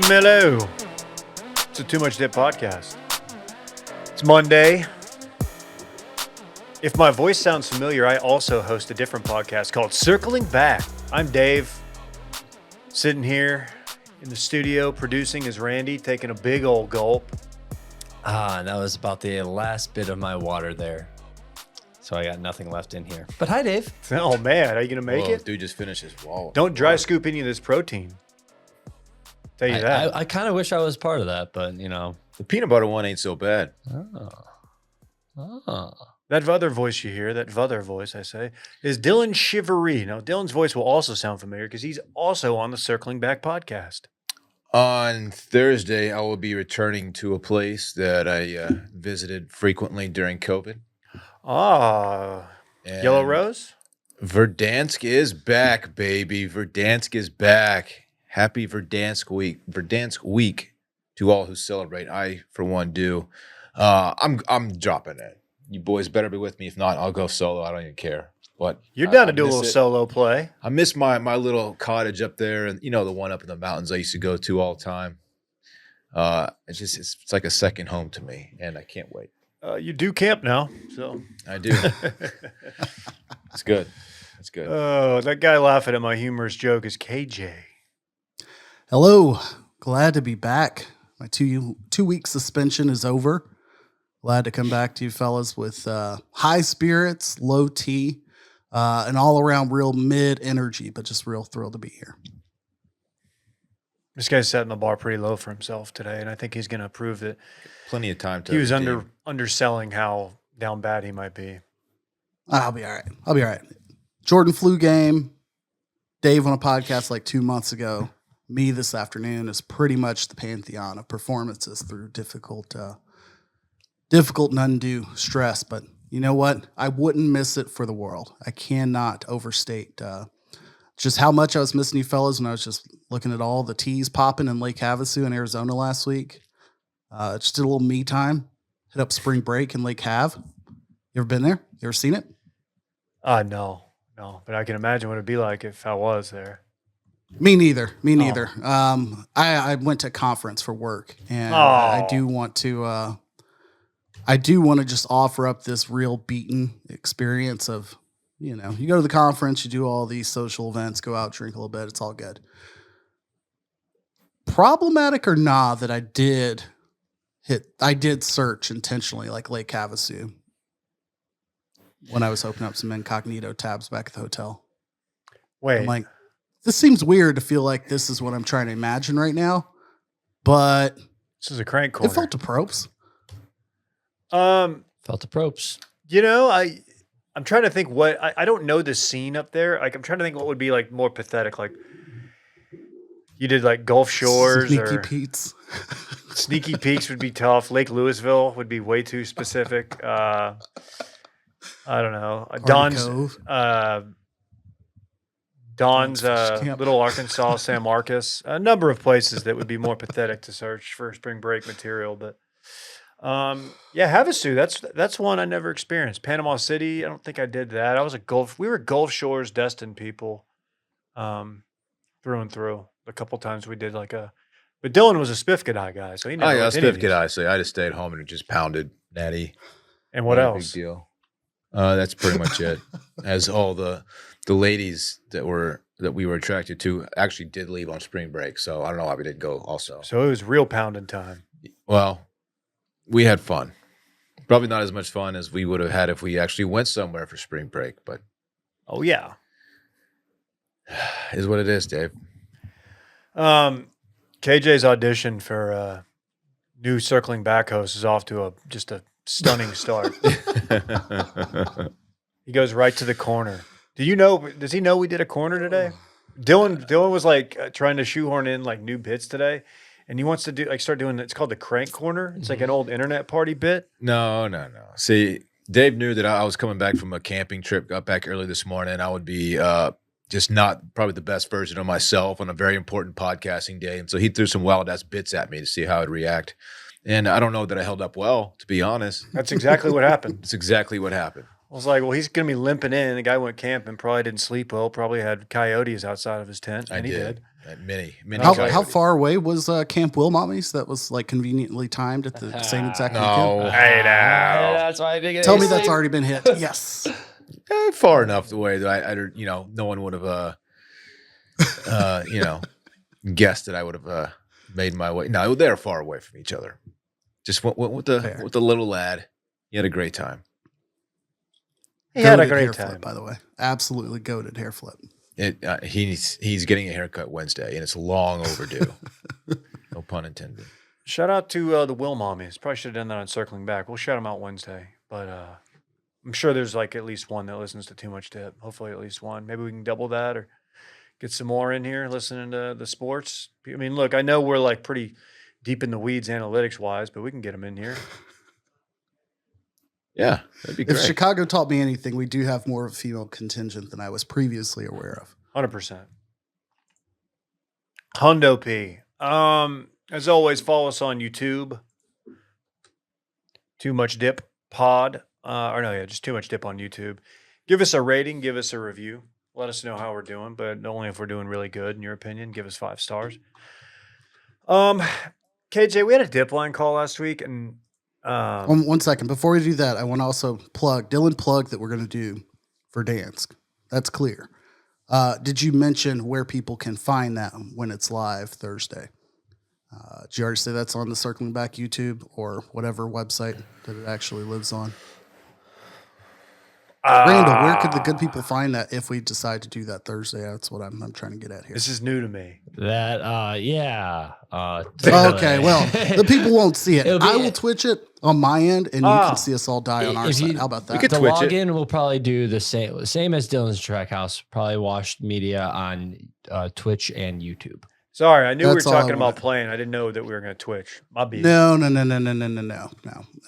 Hello. It's a Too Much Dip podcast. It's Monday. If my voice sounds familiar, I also host a different podcast called Circling Back. I'm Dave, sitting here in the studio producing is Randy, taking a big old gulp. And that was about the last bit of my water there. So I got nothing left in here. But hi, Dave. Oh, man. Are you going to make it? Dude just finished his wall. Don't dry scoop any of this protein. Tell you that. I kind of wish I was part of that, but, you know. The peanut butter one ain't so bad. That other voice you hear, that other voice I say, is Dylan Shivery. Now, Dylan's voice will also sound familiar because he's also on the Circling Back podcast. On Thursday, I will be returning to a place that I visited frequently during COVID. And Yellow Rose? Verdansk is back, baby. Verdansk is back. Happy Verdansk week. Verdansk week to all who celebrate. I, for one, do. I'm dropping it. You boys better be with me. If not, I'll go solo. I don't even care. But you're down to do a little solo play. I miss my little cottage up there, and the one up in the mountains I used to go to all the time. It's like a second home to me, and I can't wait. You do camp now, so I do. It's good. It's good. Oh, that guy laughing at my humorous joke is KJ. Hello, glad to be back. My two-week suspension is over. Glad to come back to you fellas with high spirits, low T, and all around real mid energy, but just real thrilled to be here. This guy's setting the bar pretty low for himself today, and I think he's going to prove that plenty of time to he was underselling how down bad he might be. I'll be all right. Jordan flu game. Dave on a podcast like 2 months ago. Me this afternoon is pretty much the pantheon of performances through difficult and undue stress. But you know what? I wouldn't miss it for the world. I cannot overstate just how much I was missing you fellas when I was just looking at all the teas popping in Lake Havasu in Arizona last week. Just did a little me time. Hit up spring break in Lake Hav. You ever been there? You ever seen it? No. But I can imagine what it'd be like if I was there. Me neither. I went to a conference for work, and I do want to just offer up this real beaten experience of, you go to the conference, you do all these social events, go out, drink a little bit, it's all good. Problematic or not that I did search intentionally like Lake Havasu when I was opening up some incognito tabs back at the hotel. Wait. I'm like, this seems weird to feel like this is what I'm trying to imagine right now, but this is a crank corner. It felt approps. Felt approps. I'm trying to think what I don't know the scene up there. Like I'm trying to think what would be like more pathetic. Like you did like Gulf Shores Sneaky or Pete's. Sneaky Peaks would be tough. Lake Louisville would be way too specific. I don't know. Don's Little Arkansas, San Marcos, a number of places that would be more pathetic to search for spring break material. But Havasu, that's one I never experienced. Panama City, I don't think I did that. We were Gulf Shores destined people, through and through. A couple times we did but Dylan was a Spiffgedai guy, so he never. Spiffgedai, so I just stayed home and just pounded natty. And what else? Big deal. That's pretty much it. As all the ladies that we were attracted to actually did leave on spring break, so I don't know why we didn't go also. So it was real pounding time. Well, we had fun. Probably not as much fun as we would have had if we actually went somewhere for spring break, but oh yeah, is what it is, Dave. KJ's audition for new Circling Back host is off to just a stunning start. He goes right to the corner. Does he know we did a corner today? Dylan was trying to shoehorn in new bits today, and he wants to start doing. It's called the crank corner. It's like an old internet party bit. No. See, Dave knew that I was coming back from a camping trip. Got back early this morning. I would be just not probably the best version of myself on a very important podcasting day, and so he threw some wild ass bits at me to see how I'd react. And I don't know that I held up well, to be honest. That's exactly what happened. It's exactly what happened. I was like, well, he's going to be limping in. The guy went camping, probably didn't sleep well, probably had coyotes outside of his tent. And he did. Many How, Okay. how far away was Camp Wilmommy's that was like conveniently timed at the same exact No. weekend? Hey, now. That's why I think it Tell is me that's safe. already been hit. Yes. Far enough away that no one would have, guessed that I would have made my way. No, they're far away from each other. Just went with Fair. the little lad. He had a great time. He had a Goated great hair time. flip, by the way. Absolutely goaded hair flip. He's getting a haircut Wednesday, and it's long overdue. No pun intended. Shout out to the Will Mommies. Probably should have done that on Circling Back. We'll shout them out Wednesday. But I'm sure there's like at least one that listens to Too Much Dip. Hopefully at least one. Maybe we can double that or get some more in here listening to the sports. I mean, look, I know we're like pretty deep in the weeds analytics-wise, but we can get them in here. Yeah, that'd be If great. Chicago taught me anything, we do have more of a female contingent than I was previously aware of. 100%. Hundo P. As always, follow us on YouTube. Too Much Dip Pod. Just Too Much Dip on YouTube. Give us a rating. Give us a review. Let us know how we're doing, but only if we're doing really good, in your opinion. Give us 5 stars. KJ, we had a dip line call last week, and 1 second. Before we do that, I want to also Dylan plugged that we're going to do for Dansk. That's clear. Did you mention where people can find that when it's live Thursday? Did you already say that's on the Circling Back YouTube or whatever website that it actually lives on? Randall, where could the good people find that if we decide to do that Thursday? That's what I'm trying to get at here. this is new to me. That, yeah. Okay, well, the people won't see it. It'll be- I will Twitch it on my end, and you can see us all die on our If you- side. How about that? could The Twitch it. login will probably do the same as Dylan's Track House. Probably watch media on Twitch and YouTube. Sorry, I knew we were That's all I talking about wanted. playing. I didn't know that we were going to Twitch. My bad. No.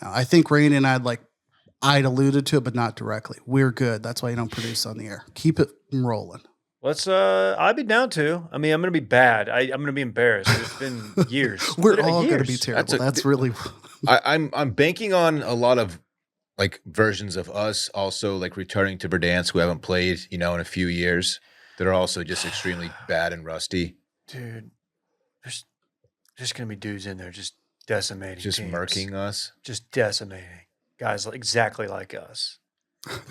I think Rainey and I'd alluded to it, but not directly. We're good. That's why you don't produce on the air. Keep it rolling. Let's. I'd be down to. I mean, I'm going to be bad. I'm going to be embarrassed. It's been years. We're Literally all going to be years. terrible. That's really I'm banking on a lot of like versions of us also like returning to Verdansk who haven't played, in a few years. That are also just extremely bad and rusty. Dude. There's just going to be dudes in there just decimating. Just teams. murking us. Just decimating guys exactly like us.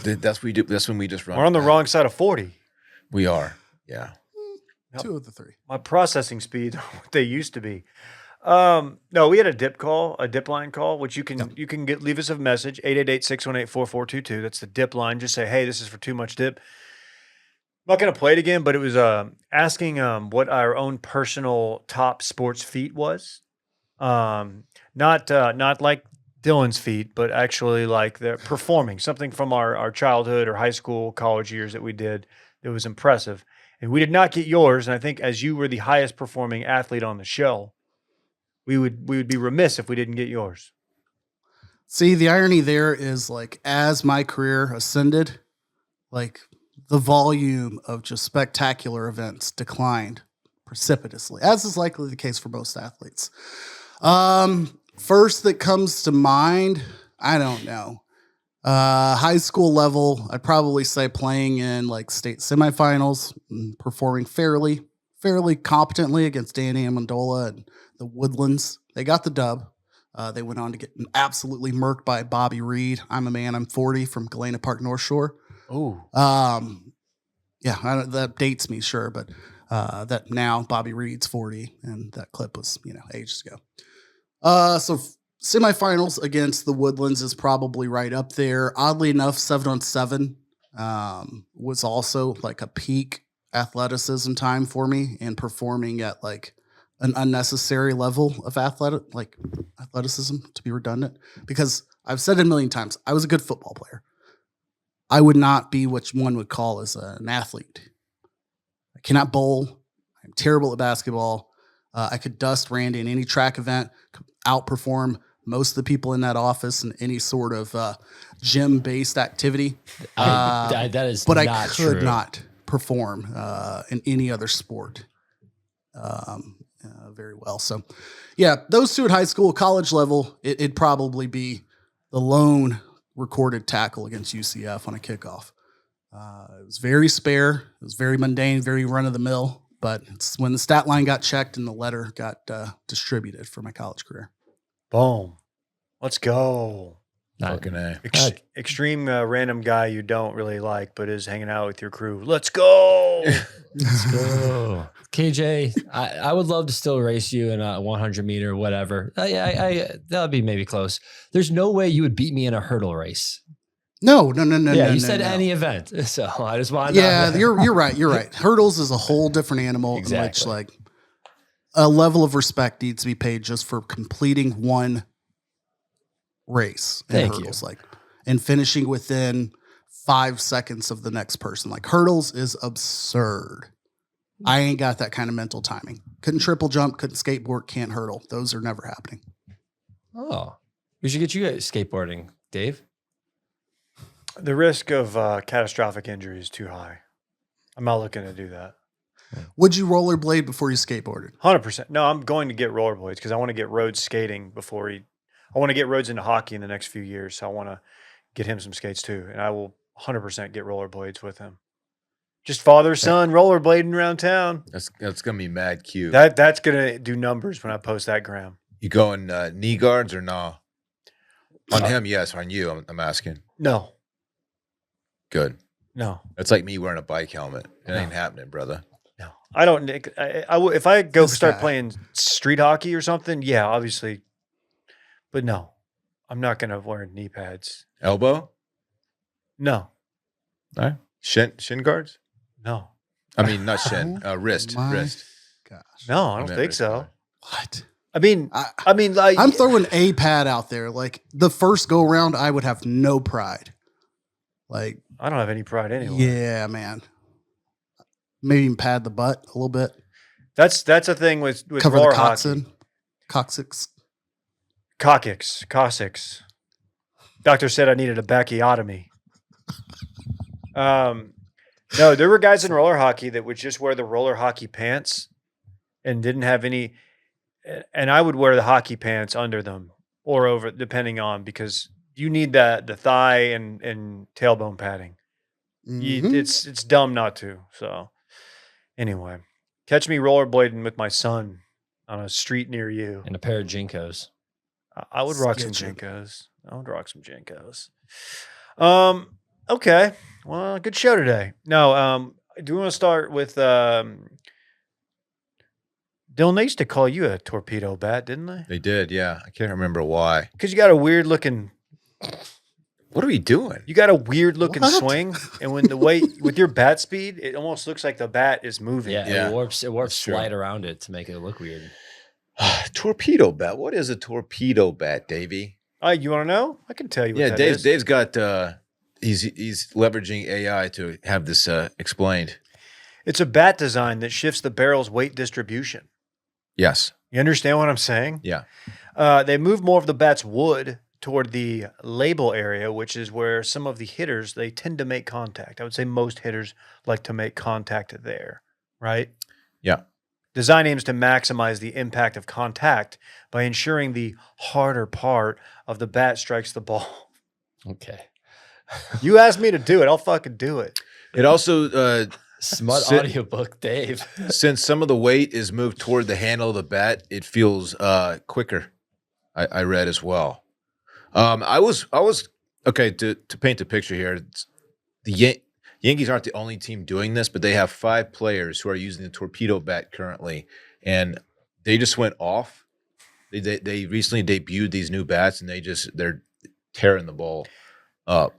That's what we do. That's when we just run. We're on the back. wrong side of 40. We are. Yeah. 2 of the 3. My processing speed, what they used to be. No, we had a dip line call, which you can leave us a message, 888-618-4422. That's the dip line. Just say, hey, this is for Too Much Dip. I'm not going to play it again, but it was asking what our own personal top sports feat was. Not like Dylan's feat, but actually like the performing, something from our childhood or high school, college years that we did that was impressive. And we did not get yours. And I think as you were the highest performing athlete on the show, we would be remiss if we didn't get yours. See, the irony there is as my career ascended, the volume of just spectacular events declined precipitously, as is likely the case for most athletes. First that comes to mind, I don't know. High school level, I'd probably say playing in state semifinals, and performing fairly competently against Danny Amendola and the Woodlands. They got the dub. They went on to get absolutely murked by Bobby Reed. I'm a man. I'm 40 from Galena Park, North Shore. Oh, That dates me, sure, but that now Bobby Reed's 40, and that clip was ages ago. So semifinals against the Woodlands is probably right up there. Oddly enough, 7-on-7 was also a peak athleticism time for me, and performing at an unnecessary level of athleticism, to be redundant, because I've said it a million times, I was a good football player. I would not be what one would call as an athlete. I cannot bowl. I'm terrible at basketball. I could dust Randy in any track event, outperform most of the people in that office in any sort of gym-based activity. That is But not I could true. not perform in any other sport very well. So, yeah, those two at high school, college level, it'd probably be the lone recorded tackle against UCF on a kickoff. It was very spare. It was very mundane, very run-of-the-mill. but it's when the stat line got checked and the letter got distributed for my college career. Boom. Let's go. Fucking A. Extreme random guy you don't really like, but is hanging out with your crew. Let's go. Let's go. KJ, I would love to still race you in a 100 meter, whatever. That would be maybe close. There's no way you would beat me in a hurdle race. No. Yeah, you no, said no. any event. So I just wanted Yeah, you're right. You're right. Hurdles is a whole different animal in which Exactly. like a level of respect needs to be paid just for completing one race in Thank hurdles, like and finishing within 5 seconds of the next person. Like hurdles is absurd. I ain't got that kind of mental timing. Couldn't triple jump, couldn't skateboard, can't hurdle. Those are never happening. Oh, we should get you guys skateboarding, Dave. The risk of catastrophic injury is too high. I'm not looking to do that. Would you rollerblade before you skateboarded? 100%. No, I'm going to get rollerblades because I want to get Rhodes skating before I want to get Rhodes into hockey in the next few years. So I want to get him some skates too. And I will 100% get rollerblades with him. Just father, son, rollerblading around town. That's gonna be mad cute. That's going to do numbers when I post that gram. You going knee guards or nah? On him, yes. On you, I'm asking. No. Good. No. That's like me wearing a bike helmet. It No. ain't happening, brother. No. I don't. If I go This start guy. playing street hockey or something, yeah, obviously. But no, I'm not going to wear knee pads. Elbow? No. All right. Shin guards? No. I mean, not shin. Wrist. My Wrist. Gosh. No, I I don't meant think wrist so. guard. What? I mean, like I'm throwing a pad out there. Like the first go around, I would have no pride. Like, I don't have any pride anyway. yeah, man. Maybe even pad the butt a little bit. That's a thing with Cover the roller hockey. coxswain. Coccyx. Coccyx. Doctor said I needed a backiotomy. No, there were guys in roller hockey that would just wear the roller hockey pants and didn't have any. And I would wear the hockey pants under them or over, depending on, because you need the thigh and tailbone padding. Mhm. It's dumb not to. So anyway, catch me rollerblading with my son on a street near you. And a pair of Jinkos. I would rock some Sketchy. Jinkos. I would rock some Jinkos. Okay. Well, good show today. No, do we want to start with Dylan, they used to call you a torpedo bat, didn't they? They did, yeah. I can't remember why. Because you got a weird looking What are we doing? What? swing. And when the weight with your bat speed, it almost looks like the bat is moving. Yeah, Yeah, it warps that's true. slide around it to make it look weird. Torpedo bat. What is a torpedo bat, Davey? You want to know? I can tell you what Yeah, that Dave's is. Dave's got he's leveraging AI to have this explained. It's a bat design that shifts the barrel's weight distribution. Yes. You understand what I'm saying? Yeah. They move more of the bat's wood toward the label area, which is where some of the hitters, they tend to make contact. I would say most hitters like to make contact there, right? Yeah. Design aims to maximize the impact of contact by ensuring the harder part of the bat strikes the ball. Okay. You asked me to do it, I'll fucking do it. It also Smut Sit- audiobook, Dave. since some of the weight is moved toward the handle of the bat, it feels quicker. I read as well. I was okay to paint the picture here. The Yankees aren't the only team doing this, but they have 5 players who are using the torpedo bat currently, and they just went off. They recently debuted these new bats, and they're tearing the ball up.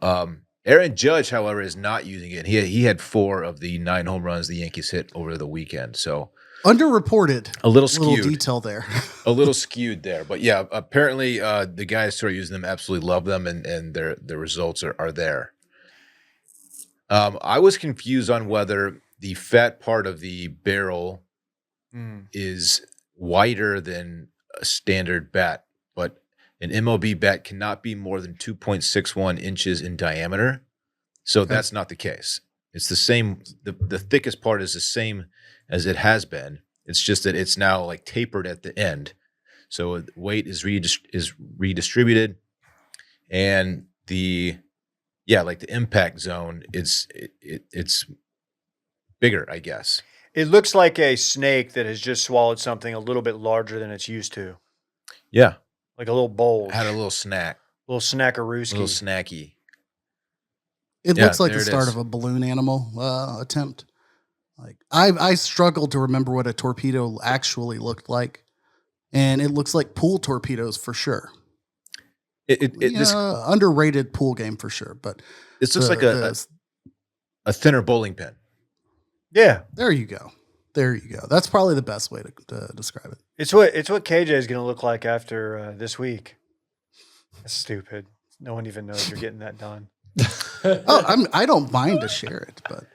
Aaron Judge, however, is not using it. He had 4 of the 9 home runs the Yankees hit over the weekend, so Underreported. a little Little skewed. detail there. A little skewed there, but yeah, apparently the guys who are using them absolutely love them, and their results are there. I was confused on whether the fat part of the barrel is wider than a standard bat, but an MLB bat cannot be more than 2.61 inches in diameter, so that's not the case. It's the same. The thickest part is the same as it has been. It's just that it's now like tapered at the end. So weight is redistributed, and the impact zone it's bigger, I guess. It looks like a snake that has just swallowed something a little bit larger than it's used to, Yeah. like a little bulge, Had a little snack, little a little snackarooski. snacky. It Yeah, looks like there the it start is. of a balloon animal attempt. Like I struggled to remember what a torpedo actually looked like, and it looks like pool torpedoes for sure. This Underrated pool game for sure. But looks like a thinner bowling pin. Yeah, there you go. There you go. That's probably the best way to describe it. it's what KJ is going to look like after this week. That's stupid. No one even knows you're getting that done. I don't mind to share it, but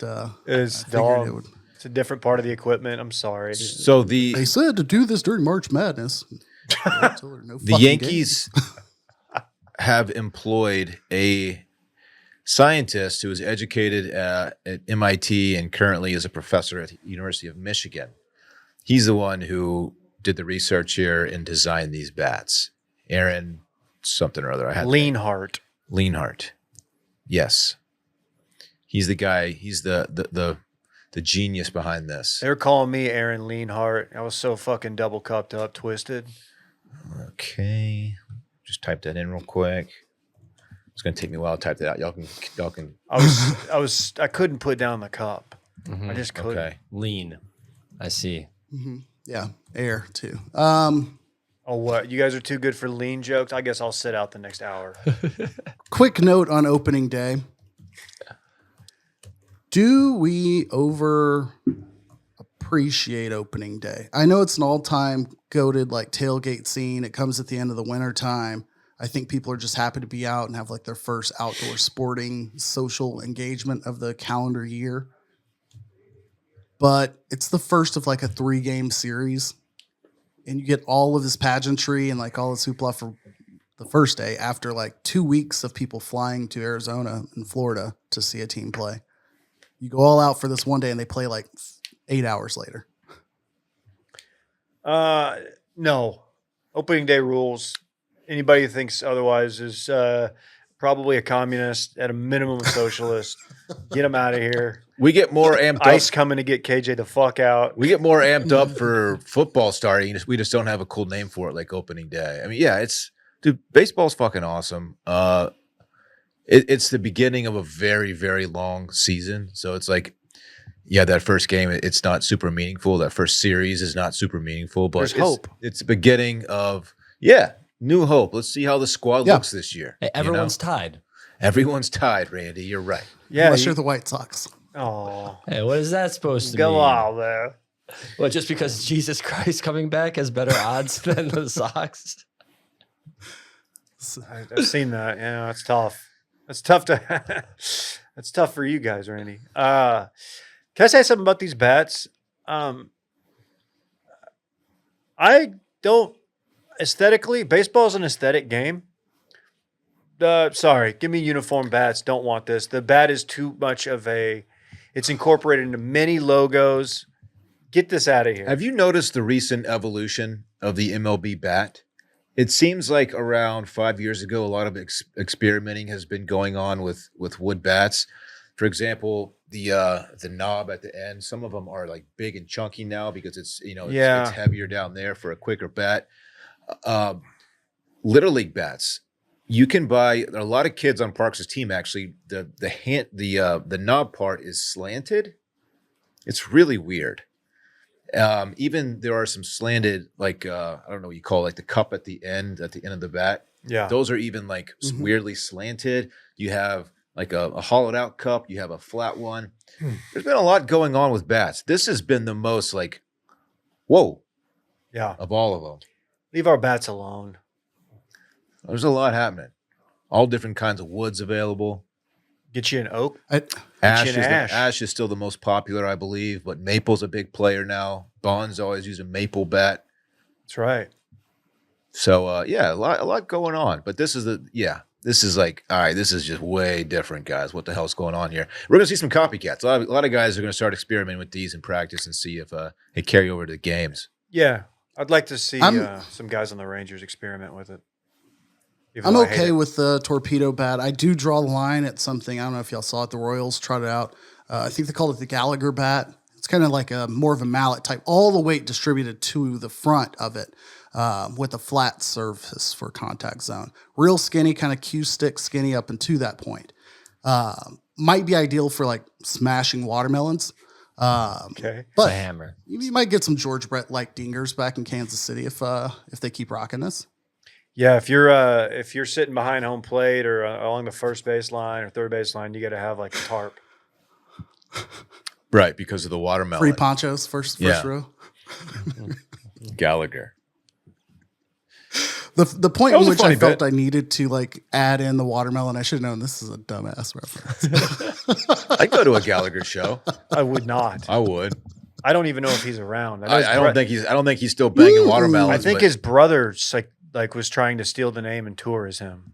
It's I figured it would. It's a different part of the equipment. I'm sorry. So They said to do this during March Madness. the Yankees have employed a scientist who is educated at MIT and currently is a professor at the University of Michigan. He's the one who did the research here and designed these bats. Aaron something or other. I had Leanhart. Leanhart. Yes. He's the guy. He's the genius behind this. They were calling me Aaron Leanhart. I was so fucking double cupped up, twisted. Okay. Just type that in real quick. It's gonna take me a while to type that out. Y'all can I couldn't put down the cup. I just couldn't. okay. Lean. I see. Yeah, air too. Oh, what? You guys are too good for lean jokes? I guess I'll sit out the next hour. Quick note on opening day. Do we over appreciate opening day? I know it's an all-time goated like tailgate scene. It comes at the end of the winter time. I think people are just happy to be out and have like their first outdoor sporting social engagement of the calendar year. But it's the first of like a 3-game series. And you get all of this pageantry and like all this hoopla for the first day after like 2 weeks of people flying to Arizona and Florida to see a team play. You go all out for this one day and they play like 8 hours later. No. Opening day rules. Anybody who thinks otherwise is probably a communist, at a minimum a socialist. Get them out of here. We get more amped ICE up. coming to get KJ the fuck out. We get more amped up for football starting. We just don't have a cool name for it, like opening day. I mean, yeah, dude. Baseball's fucking awesome. It's the beginning of a very, very long season. So it's like, yeah, that first game, it's not super meaningful. That first series is not super meaningful, but There's hope. It's the beginning of new hope. Let's see how the squad looks this year. Hey, everyone's tied. Everyone's tied, Randy. You're right. Yeah. Unless you're the White Sox. Hey, what is that supposed to Go mean? on there. Well, just because Jesus Christ coming back has better odds than the Sox? I've seen that. Yeah, that's tough. That's tough to. That's tough for you guys, Randy. Can I say something about these bats? I don't aesthetically. Baseball is an aesthetic game. Sorry, give me uniform bats. Don't want this. The bat is too much of a. It's incorporated into many logos. Get this out of here. Have you noticed the recent evolution of the MLB bat? It seems like around 5 years ago, a lot of experimenting has been going on with wood bats. For example, the knob at the end, some of them are like big and chunky now because it's heavier down there for a quicker bat. Little league bats, you can buy. A lot of kids on Parks' team actually. The knob part is slanted. It's really weird. Even there are some slanted, like I don't know what you call it, like the cup at the end of the bat. Yeah, those are even like weirdly slanted. You have like a hollowed out cup. You have a flat one. There's been a lot going on with bats. This has been the most like, whoa, of all of them. Leave our bats alone. There's a lot happening. All different kinds of woods available. Get you an oak. Ash is still the most popular, I believe, but maple's a big player now. Bonds always use a maple bat. That's right. So a lot going on. But this is like, all right, this is just way different, guys. What the hell's going on here? We're gonna see some copycats. A lot of guys are gonna start experimenting with these in practice and see if they carry over to the games. Yeah, I'd like to see some guys on the Rangers experiment with it. I'm okay with the torpedo bat. I do draw the line at something. I don't know if y'all saw it. The Royals trotted out. I think they called it the Gallagher bat. It's kind of like a more of a mallet type, all the weight distributed to the front of it with a flat surface for contact zone. Real skinny, kind of cue stick skinny up into that point. Might be ideal for like smashing watermelons. Okay. It's a But hammer. you might get some George Brett like dingers back in Kansas City if they keep rocking this. Yeah, if you're sitting behind home plate or along the first baseline or third baseline, you got to have like a tarp. Right, because of the watermelon. Free ponchos, first Yeah. row. Gallagher. The point That in was a which I funny felt bit. I needed to like add in the watermelon, I should have known this is a dumbass reference. I'd go to a Gallagher show. I would not. I would. I don't even know if he's around. know his I bro- don't think he's still banging Ooh. watermelons. I think but- his brother like was trying to steal the name and tour as him.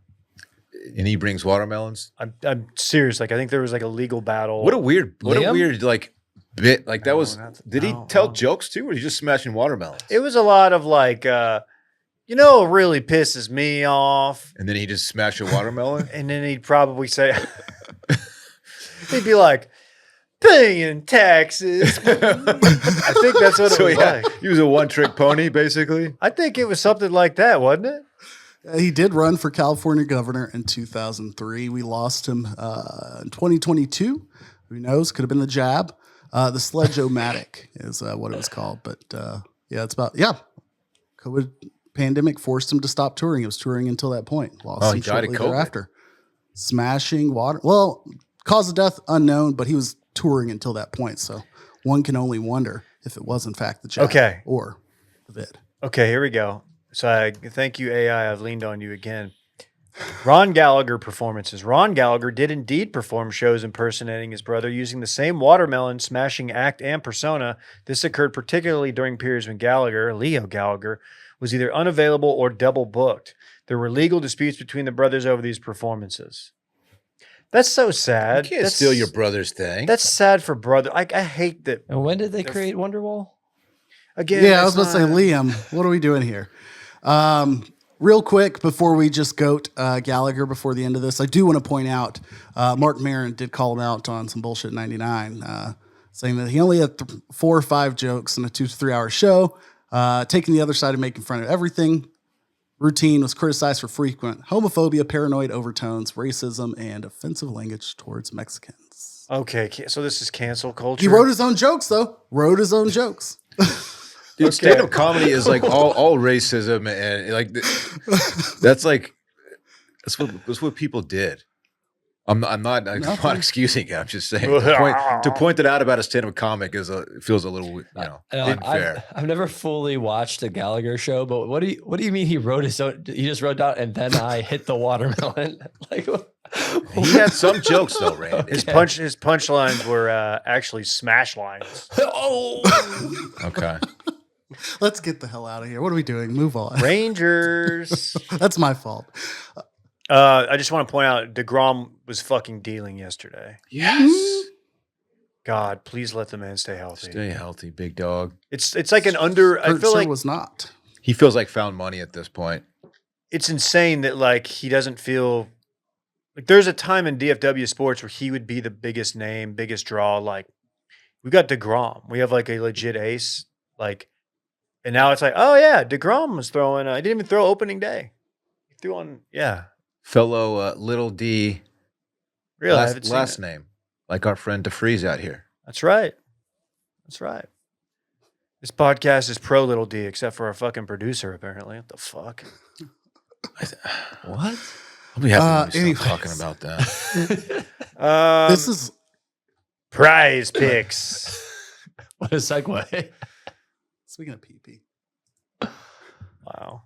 and he brings watermelons. I'm serious. Like I think there was like a legal battle. What a weird Liam? like bit. Like that No, was. not- Did he no, tell no. jokes too, or was he just smashing watermelons? It was a lot of like, you know, what really pisses me off. And then he just smashed a watermelon. And then he'd probably say, he'd be like, paying taxes. I think that's what it was like. he was a one-trick pony, basically. I think it was something like that, wasn't it? He did run for California governor in 2003. We lost him in 2022. Who knows? Could have been the jab. The Sledge-O-Matic is what it was called. But it's about, COVID pandemic forced him to stop touring. He was touring until that point. Lost He him died of shortly COVID. thereafter. Smashing water. Well, cause of death unknown, but he was touring until that point. So one can only wonder if it was in fact the jab Okay. or the vid. Okay, here we go. So I thank you, AI. I've leaned on you again. Ron Gallagher performances. Ron Gallagher did indeed perform shows impersonating his brother using the same watermelon smashing act and persona. This occurred particularly during periods when Gallagher, Leo Gallagher, was either unavailable or double booked. There were legal disputes between the brothers over these performances. That's so You sad. can't That's- steal your brother's thing. That's sad for brother. I hate that. And when did they They're- create Wonderwall? Again, Yeah, I was it's about to say, not- Liam, what are we doing here? Real quick, before we just goat Gallagher before the end of this, I do want to point out Mark Maron did call him out on some bullshit 99, saying that he only had 4 or 5 jokes in a 2 to 3 hour show, taking the other side and making fun of everything. Routine was criticized for frequent homophobia, paranoid overtones, racism, and offensive language towards Mexicans. Okay, so this is cancel culture. He wrote his own jokes, though. Wrote his own jokes. Dude, Okay. stand-up comedy is like all racism and like that's what people did. I'm not excusing it. I'm just saying to point it out about a stand-up comic feels a little unfair. I've never fully watched a Gallagher show, but what do you mean he wrote his own? He just wrote down, and then I hit the watermelon. Like He had some jokes though, Randy. His punchlines were actually smash lines. oh, Okay. Let's get the hell out of here. What are we doing? Move on. Rangers. That's my fault. I just want to point out DeGrom was fucking dealing yesterday. Yes. God, please let the man stay healthy. Stay healthy, big dog. It's like an under. I Kurt feel sure like was not. He feels like found money at this point. it's insane that like he doesn't feel like there's a time in DFW sports where he would be the biggest name, biggest draw. Like we got DeGrom, we have like a legit ace. Like, and now it's like, oh yeah, DeGrom was throwing. He didn't even throw opening day. He threw on, yeah. Fellow Little D Really, I haven't seen last it. name, like our friend DeFreeze out here. That's right. That's right. This podcast is pro Little D, except for our fucking producer, apparently. What the fuck? what? I'll be happy when we anyways. stop talking about that. This is prize picks. What a segue. speaking of PP. Wow.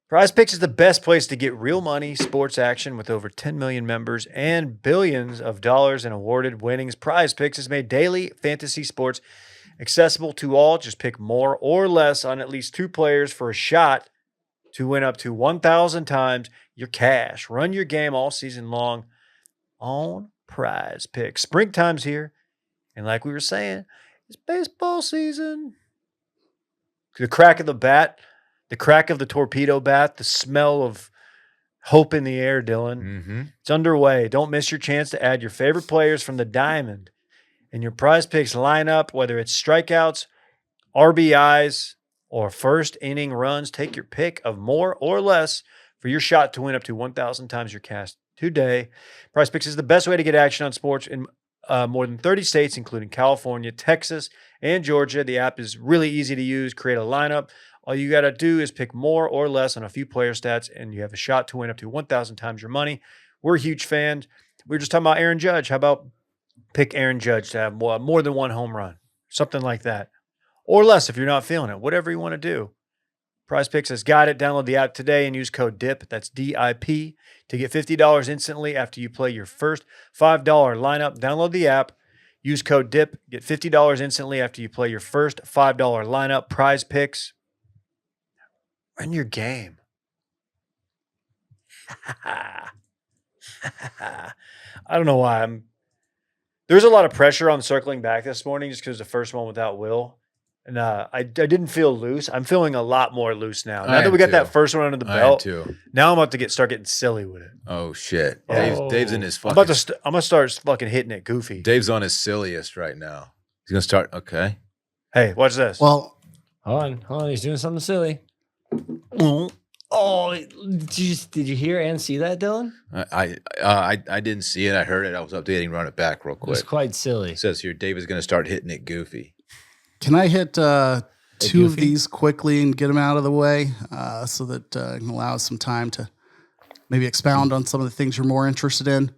Prize Picks is the best place to get real money, sports action with over 10 million members and billions of dollars in awarded winnings. Prize Picks has made daily fantasy sports accessible to all. Just pick more or less on at least 2 players for a shot to win up to 1,000 times your cash. Run your game all season long on Prize Picks. Springtime's here. And like we were saying, it's baseball season. The crack of the bat, the crack of the torpedo bat, the smell of hope in the air, Dylan. Mm-hmm. It's underway. Don't miss your chance to add your favorite players from the diamond in your Prize Picks lineup, whether it's strikeouts, RBIs, or first inning runs. Take your pick of more or less for your shot to win up to 1,000 times your cash today. Prize Picks is the best way to get action on sports in more than 30 states, including California, Texas, and Georgia. The app is really easy to use. Create a lineup. All you got to do is pick more or less on a few player stats, and you have a shot to win up to 1,000 times your money. We're huge fans. We were just talking about Aaron Judge. How about pick Aaron Judge to have more than one home run? Something like that. Or less if you're not feeling it. Whatever you want to do. Prize Picks has got it. Download the app today and use code DIP, that's DIP, to get $50 instantly after you play your first $5 lineup. Download the app, use code DIP, get $50 instantly after you play your first $5 lineup. Prize Picks, run your game. I don't know why there's a lot of pressure on circling back this morning just because the first one without Will. And I didn't feel loose. I'm feeling a lot more loose now. Now that we got that first one under the belt, too. Now I'm about to start getting silly with it. Oh shit, Oh. Dave's in his I'm fucking. I'm gonna start fucking hitting it goofy. Dave's on his silliest right now. He's gonna start. Okay. Hey, watch this. Well, Hold on. He's doing something silly. Oh, did you hear and see that, Dylan? I didn't see it. I heard it. I was updating. Run it back real It was quick. quite silly. It says here, Dave is gonna start hitting it goofy. can I hit two of Goofy? these quickly and get them out of the way so that it can allow us some time to maybe expound on some of the things you're more interested in?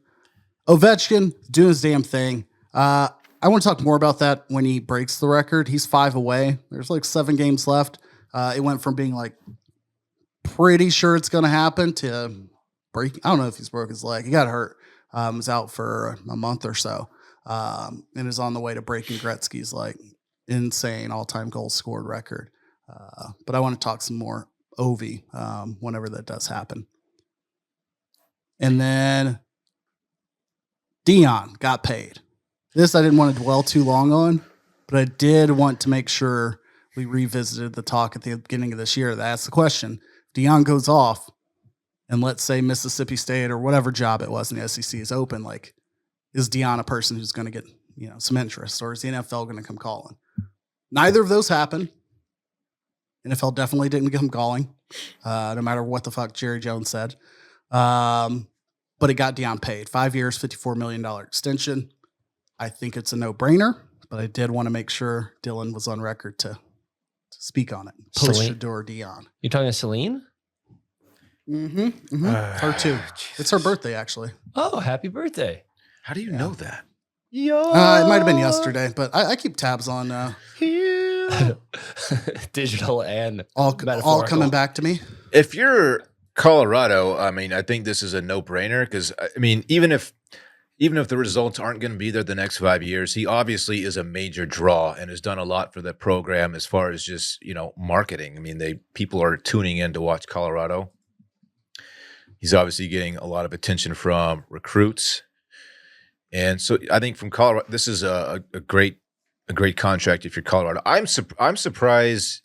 Ovechkin doing his damn thing. I want to talk more about that when he breaks the record. He's 5 away. There's like 7 games left. It went from being like pretty sure it's going to happen to break. I don't know if he's broke his leg. He got hurt. Was out for a month or so and is on the way to breaking Gretzky's like insane all-time goals scored record. But I want to talk some more Ovi whenever that does happen. And then Dion got paid. This I didn't want to dwell too long on, but I did want to make sure we revisited the talk at the beginning of this year that asked the question, Dion goes off, and let's say Mississippi State or whatever job it was in the SEC is open, like, is Dion a person who's going to get some interest, or is the NFL going to come calling? Neither of those happened. NFL definitely didn't come calling, no matter what the fuck Jerry Jones said. But it got Dion paid. 5 years, $54 million extension. I think it's a no-brainer, but I did want to make sure Dylan was on record to speak on it. Post Celine? Shador Dion. You talking to Celine? Her too. It's her birthday, actually. Oh, happy birthday. How do you know that? It might have been yesterday, but I keep tabs on Digital and all metaphorical. coming back to me. If you're Colorado, I mean, I think this is a no-brainer because I mean, even if the results aren't going to be there the next 5 years, he obviously is a major draw and has done a lot for the program as far as just marketing. I mean, people are tuning in to watch Colorado. He's obviously getting a lot of attention from recruits, and so I think from Colorado, this is a great contract if you're Colorado. I'm surprised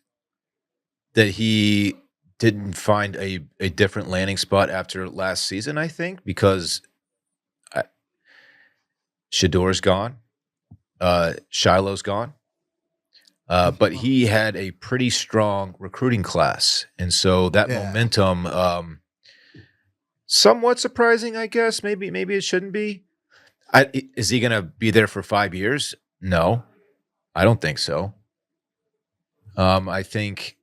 that he didn't find a different landing spot after last season, I think, because Shador's gone. Shiloh's gone. But he had a pretty strong recruiting class. And so that momentum, somewhat surprising, I guess. Maybe it shouldn't be. Is he going to be there for 5 years? No, I don't think so. I think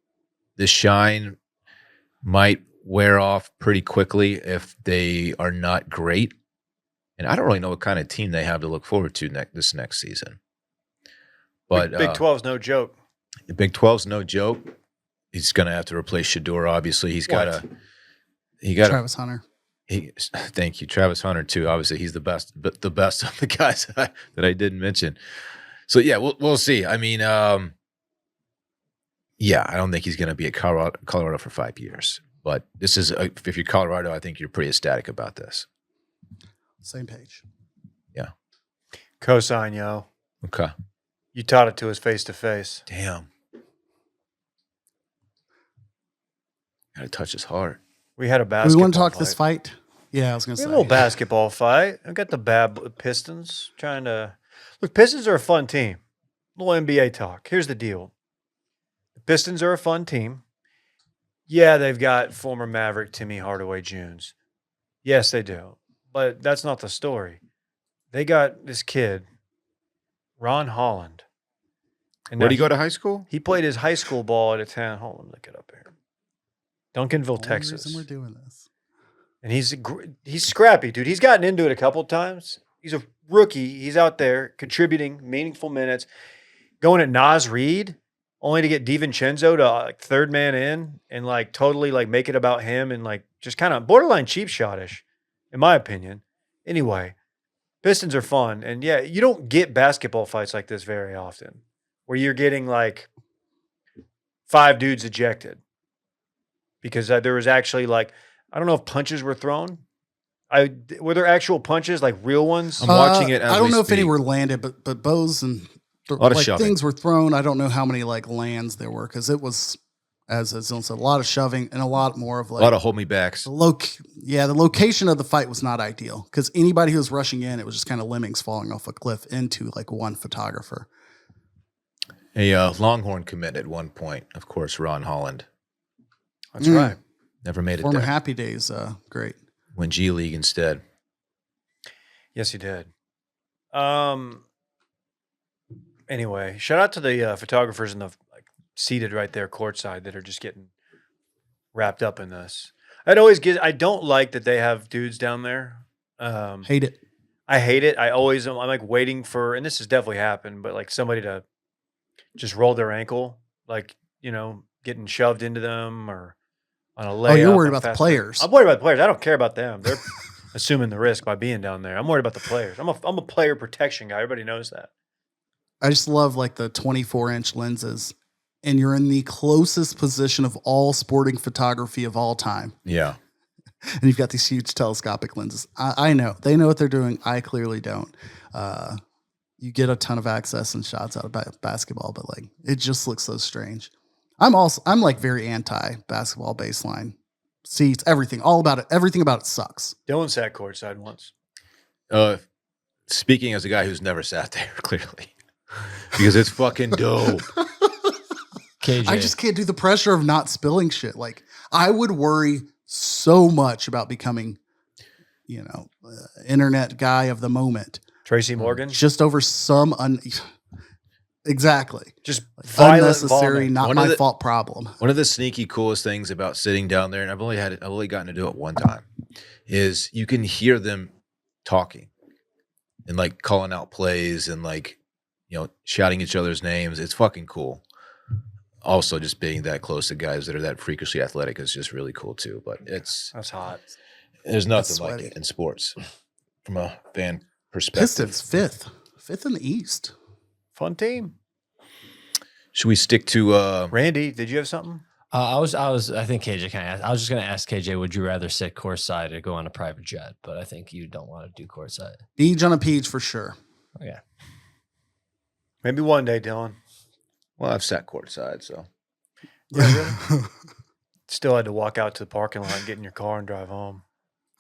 the shine might wear off pretty quickly if they are not great. And I don't really know what kind of team they have to look forward to this next season. But Big 12's no joke. The Big 12's no joke. He's going to have to replace Shador. Obviously, he got Travis Hunter. Thank you, Travis Hunter too. Obviously, he's the best of the guys that I didn't mention. So yeah, we'll see. I mean, I don't think he's going to be at Colorado for 5 years. But this is if you're Colorado, I think you're pretty ecstatic about this. Same page. Yeah. Cosign, yo. Okay. You taught it to us face to face. Damn. Got to touch his heart. We had a Do basketball we want to talk fight. this fight? Yeah, I was going to We say. had a little basketball fight. I got the bad Pistons trying to Look, Pistons are a fun team. Little NBA talk. Here's the deal. The Pistons are a fun team. Yeah, they've got former Maverick Timmy Hardaway Jones. Yes, they do. But that's not the story. They got this kid, Ron Holland. And Where now did he go to high school? He played his high school ball at a town. Hold on, look it up here. Duncanville, Only Texas. reason we're doing this. And he's scrappy, dude. He's gotten into it a couple times. He's a rookie. He's out there contributing meaningful minutes, going at Nas Reed, only to get DiVincenzo to like third man in and like totally like make it about him and like just kind of borderline cheap shot-ish, in my opinion. Anyway, Pistons are fun. And yeah, you don't get basketball fights like this very often where you're getting like 5 dudes ejected because there was actually like, I don't know if punches were thrown. Were there actual punches, like real ones? I'm watching it as I don't we know if any speak. were landed, but bows and lot of like shoving. things were thrown. I don't know how many like lands there were because it was, as Dylan said, a lot of shoving and a lot more of A like lot of hold me backs. the location of the fight was not ideal because anybody who was rushing in, it was just kind of lemmings falling off a cliff into like one photographer. A Longhorn commit at one point, of course, Ron Holland. That's right. Never made it Former there. Happy Days, great. Went G League instead. Yes, he did. Anyway, shout out to the photographers in the seated right there courtside that are just getting wrapped up in this. I don't like that they have dudes down there. Hate it. I hate it. I'm like waiting for, and this has definitely happened, but like somebody to just roll their ankle, like, getting shoved into them or on a layup. Oh, you're worried on about the fast players. break. I'm worried about the players. I don't care about them. They're assuming the risk by being down there. I'm worried about the players. I'm a player protection guy. Everybody knows that. I just love like the 24-inch lenses, and you're in the closest position of all sporting photography of all time. Yeah. And you've got these huge telescopic lenses. I know they know what they're doing. I clearly don't. You get a ton of access and shots out of basketball, but like it just looks so strange. I'm like very anti basketball baseline seats, everything, all about it. Everything about it sucks. Dylan sat courtside once. Speaking as a guy who's never sat there, clearly, because it's fucking dope. KJ. I just can't do the pressure of not spilling shit. Like I would worry so much about becoming, internet guy of the moment. Tracy Morgan. Just over some exactly. Just violent Unnecessary, vomit. not One of my the- fault problem. One of the sneaky coolest things about sitting down there, and I've only gotten to do it one time, is you can hear them talking and like calling out plays and like, shouting each other's names. It's fucking cool. Also, just being that close to guys that are that freakishly athletic is just really cool too. But That's hot. there's nothing like sweaty. it in sports from a fan perspective. Pistons fifth in the East. Fun team. Should we stick to Randy, did you have something? I think KJ kind of asked. I was just going to ask KJ, would you rather sit courtside or go on a private jet? But I think you don't want to do courtside. Beach on a peach for sure. Oh, yeah. Maybe one day, Dylan. well, I've sat courtside, so Still had to walk out to the parking lot, get in your car, and drive home.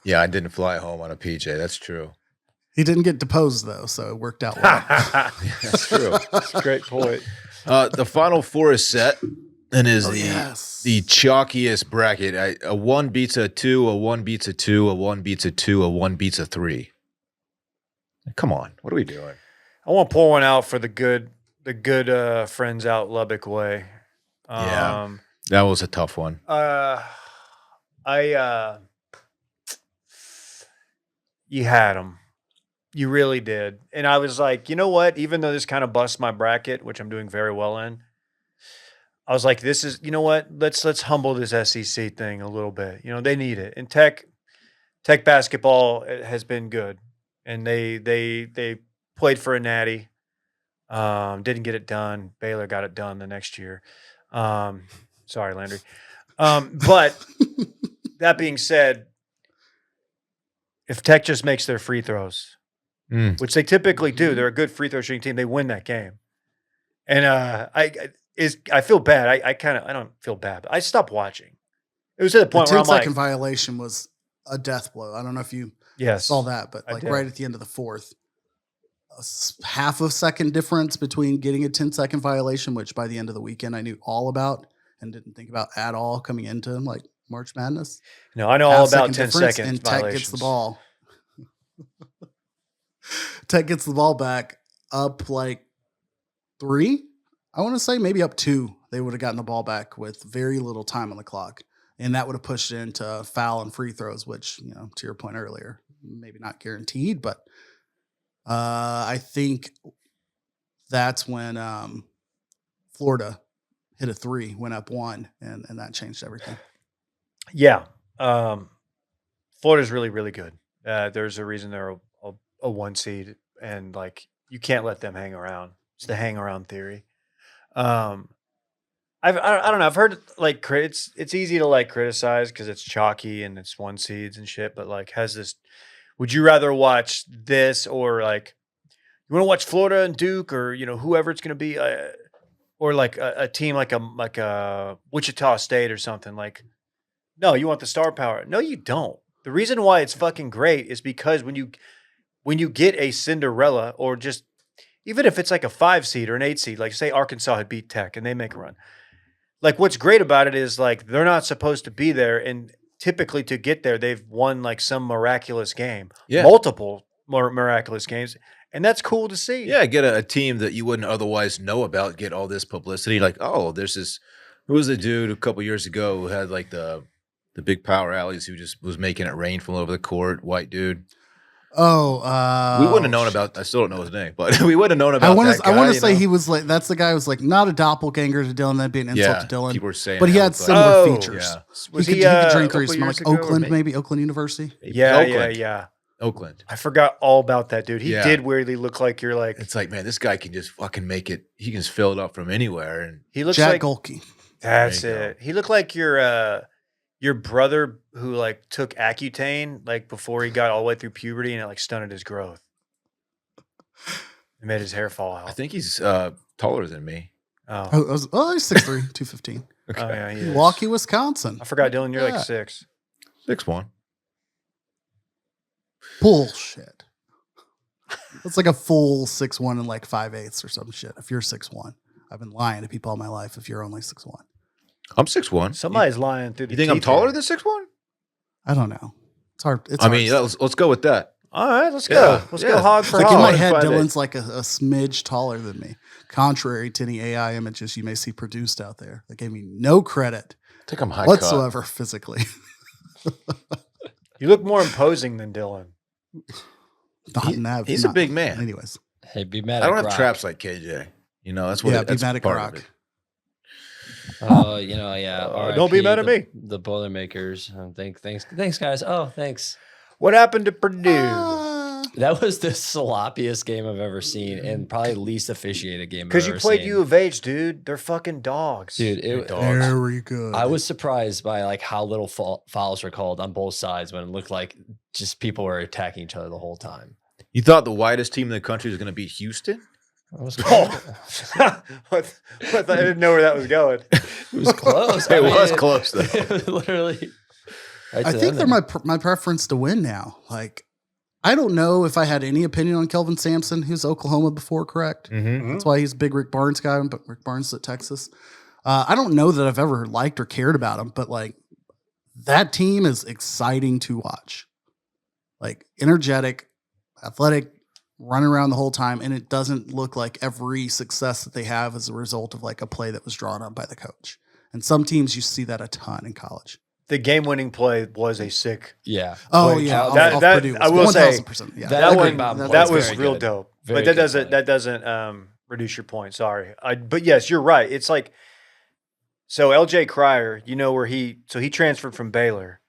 yeah, I didn't fly home on a PJ. That's true. He didn't get deposed though, so it worked out well. That's true. That's a great point. The Final Four is set and is yes. the chalkiest bracket. A 1 beats a 2, a 1 beats a 2, a 1 beats a 2, a 1 beats a 3. Come on. What are we doing? I want to pour one out for the good friends out Lubbock way. Yeah. That was a tough one. You had them. You really did. And I was like, you know what? Even though this kind of busts my bracket, which I'm doing very well in, I was like, this is, you know what? Let's humble this SEC thing a little bit. They need it. And Tech basketball has been good. And they played for a natty. Didn't get it done. Baylor got it done the next year. Sorry, Landry. But that being said, if Tech just makes their free throws, which they typically do, they're a good free throw shooting team. They win that game. And I feel bad. I don't feel bad, but I stopped watching. It was at the point The where I'm 10-second like, violation was a death blow. I don't know if you yes, saw that, but I like did. right at the end of the fourth, half a second difference between getting a 10-second violation, which by the end of the weekend I knew all about and didn't think about at all coming into like March Madness. No, I know all about 10 second and violations. Tech gets the ball. Tech gets the ball back up like 3. I want to say maybe up 2. They would have gotten the ball back with very little time on the clock. And that would have pushed it into foul and free throws, which, to your point earlier, maybe not guaranteed, but I think that's when Florida hit a 3, went up 1, and that changed everything. Yeah. Florida's really, really good. There's a reason they're a 1 seed, and like you can't let them hang around. It's the hang around theory. I don't know. I've heard like it's easy to like criticize because it's chalky and it's 1 seeds and shit. But like, would you rather watch this or like you want to watch Florida and Duke or whoever it's going to be, or like a team like a Wichita State or something like? No, you want the star power. No, you don't. The reason why it's fucking great is because when you get a Cinderella or just even if it's like a 5 seed or an 8 seed, like say Arkansas had beat Tech and they make a run. Like what's great about it is like they're not supposed to be there, and typically to get there they've won like some miraculous game, multiple more miraculous games, and that's cool to see. Yeah, get a team that you wouldn't otherwise know about get all this publicity. Like, oh, there's this. Who was the dude a couple years ago who had like the big power alleys who just was making it rain from all over the court? White dude. Oh, we wouldn't have known about. I still don't know his name, but we would have known about. I want to say he was like that's the guy who was like not a doppelganger to Dylan. That'd be an insult to Dylan. People were saying, but he had similar features. Yeah. Was he could drink or smell like Oakland, maybe Oakland University. Yeah. Oakland. I forgot all about that dude. He did weirdly look like you're like. It's like, man, this guy can just fucking make it. He can just fill it up from anywhere, and he looks Jack like Golke. That's it. He looked like your brother who like took Accutane like before he got all the way through puberty and it like stunted his growth. It made his hair fall out. I think he's taller than me. He's 6'3", 215. Okay. Oh yeah, he is. Milwaukee, Wisconsin. I forgot, Dylan. You're like 6. 6'1". Bullshit. That's like a full 6'1" and like 5/8 or some shit. If you're 6'1", I've been lying to people all my life. If you're only 6'1", I'm 6'1". Somebody's lying through the You think I'm teeth taller here. than 6'1"? I don't know. It's hard. It's I hard mean, to say. let's go with that. All right, let's go. Yeah, Let's yeah. go hog for Like hog. in my head, 5'8". Dylan's like a smidge taller than me. Contrary to any AI images you may see produced out there, that gave me no credit I think I'm high whatsoever physically. You look more imposing than Dylan. Not in that. He's a big man. Anyways, Hey, be mad. I don't at have Grok. traps like KJ. That's what. yeah, that's be mad at part Grok. of it. Don't be mad at me. The Boilermakers. Thanks, guys. Oh, thanks. What happened to Purdue? That was the sloppiest game I've ever seen, and probably least officiated game I've Because ever you played seen. U of H, dude. They're fucking dogs. Dude, Very good. I was surprised by like how little fouls were called on both sides when it looked like just people were attacking each other the whole time. You thought the widest team in the country was going to beat Houston? It was What? I didn't know where that was going. It was close. It was close, though. It was literally. Right I to think them they're there. my preference to win now. Like, I don't know if I had any opinion on Kelvin Sampson, who's Oklahoma before, correct? Mm-hmm. That's why he's a big Rick Barnes guy, but Rick Barnes is at Texas. I don't know that I've ever liked or cared about him, but like that team is exciting to watch. Like energetic, athletic, running around the whole time, and it doesn't look like every success that they have is a result of like a play that was drawn up by the coach. And some teams you see that a ton in college. The game-winning play was a sick. Yeah. Oh Wait, yeah, that- Purdue I will say, 1000%. Yeah, that That one- one, Bob, that was was very real good. dope. Very But good that doesn't reduce your point. Sorry. But yes, you're right. It's like so. LJ Cryer, where he transferred from Baylor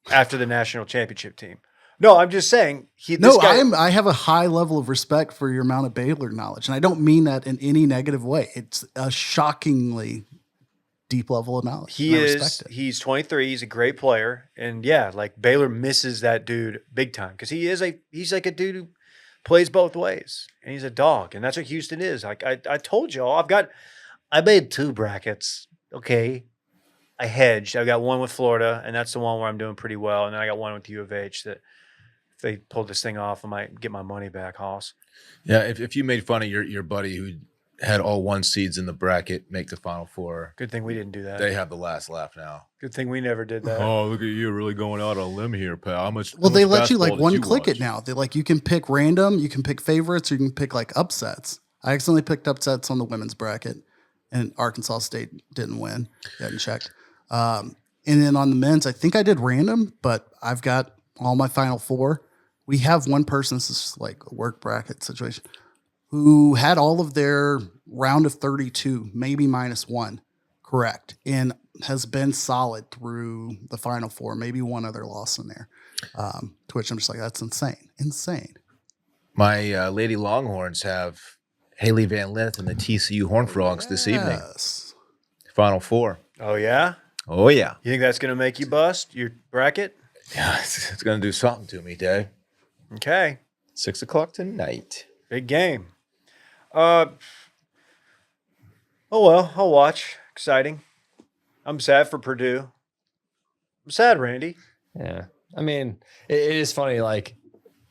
after the national championship team. No, I'm just saying I have a high level of respect for your amount of Baylor knowledge, and I don't mean that in any negative way. It's a shockingly deep level of knowledge. He's 23. He's a great player, and yeah, like Baylor misses that dude big time because he's like a dude who plays both ways, and he's a dog, and that's what Houston is. Like I told y'all, I made 2 brackets. Okay, I hedged. I got one with Florida, and that's the one where I'm doing pretty well, and then I got one with U of H that if they pull this thing off, I might get my money back, Hoss. Yeah, if you made fun of your buddy who had all 1 seeds in the bracket make the Final Four, Good thing we didn't do that. they have the last laugh now. Good thing we never did that. Oh, look at you, really going out on a limb here, pal. How much? Well, how they much let you like basketball did one click watch? it now. They like you can pick random, you can pick favorites, or you can pick like upsets. I accidentally picked upsets on the women's bracket, and Arkansas State didn't win. Hadn't checked. And then on the men's, I think I did random, but I've got all my Final Four. We have one person, this is like a work bracket situation, who had all of their round of 32, maybe -1, correct, and has been solid through the Final Four, maybe one other loss in there. To which I'm just like, that's insane. Insane. My Lady Longhorns have Haley Van Lith and the TCU Horned Frogs this evening. Yes. Final Four. Oh, yeah? Oh, yeah. You think that's going to make you bust your bracket? Yeah, it's going to do something to me, Dave. Okay. 6 o'clock tonight. Big game. Oh, well, I'll watch. Exciting. I'm sad for Purdue. I'm sad, Randy. Yeah. I mean, it is funny. Like,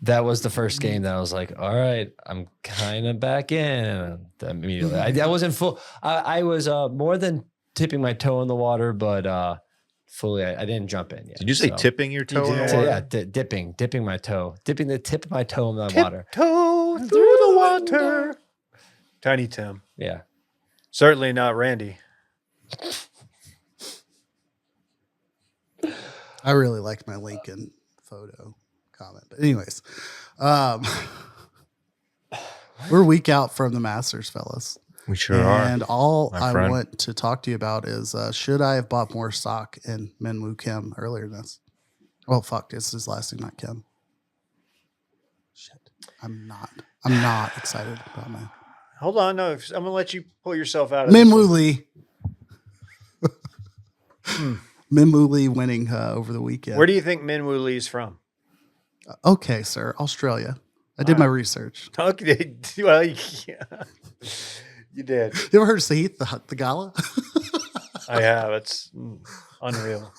that was the first game that I was like, all right, I'm kind of back in. Immediately. I wasn't full. I was more than tipping my toe in the water, but fully, I didn't jump in yet. Did you say tipping your toe in the So, water? yeah, dipping my toe, dipping the tip of my toe in the water. Toe through the water. Tiny Tim. Yeah. Certainly not Randy. I really liked my Lincoln photo comment. But anyways, we're a week out from the Masters, fellas. We sure And all my I friend. want to talk to you about is should I have bought more stock in Minwoo Kim earlier than this? Well, fuck, it's his last name, not Kim. Shit. I'm not excited about my Hold on. No, I'm going to let you pull yourself out of this Minwoo one. Lee. Minwoo Lee winning over the weekend. Where do you think Minwoo Lee's from? Okay, sir. Australia. I did my research. Okay. Well, yeah. You did. You ever heard of Sahith, the gala? I have. It's unreal.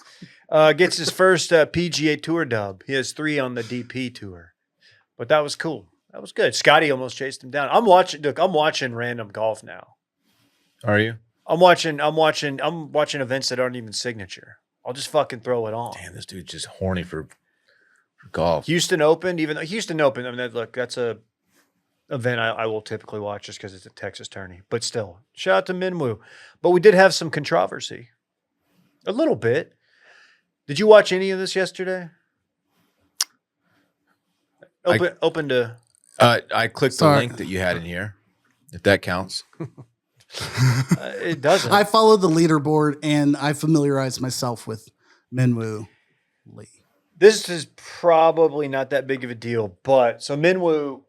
Gets his first PGA Tour dub. He has 3 on the DP Tour. But that was cool. That was good. Scotty almost chased him down. I'm watching random golf now. Are you? I'm watching events that aren't even signature. I'll just fucking throw it on. Damn, this dude's just horny for golf. Houston Open, even though Houston Open, I mean, look, that's a event I will typically watch just because it's a Texas tourney. But still, shout out to Minwoo. But we did have some controversy. A little bit. Did you watch any of this yesterday? Open to. I clicked Sorry. the link that you had in here, if that counts. It doesn't. I followed the leaderboard and I familiarized myself with Minwoo Lee. This is probably not that big of a deal, but so Minwoo,